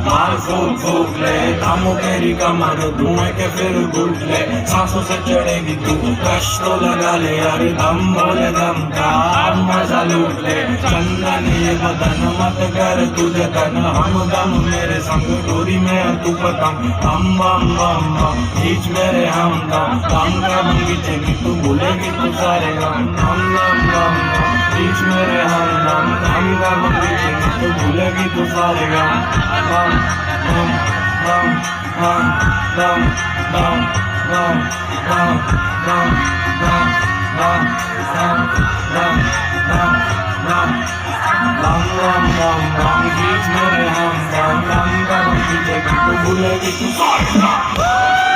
माल फूक फूक ले दामों तेरी कमर धुएं के फिर घुट ले सांसों से चढ़ेगी तू कश तो लगा ले यार दम बोले दम का अब मजा लूट ले चंदन ये बदन मत कर तुझे तन हम दम मेरे संग डोरी में तू पतंग हम बम बम बम बीच मेरे हम दम दम का बगीचे की तू भूलेगी तू सारे गम हम दम दम बीच मेरे हम दम दम का बगीचे की तू भूलेगी तू सारे गम bum bum bum bum bum bum bum bum bum bum bum bum bum bum bum bum bum bum bum बीच मेरे हम bum bum का बगीचे की तू भूलेगी तू सारे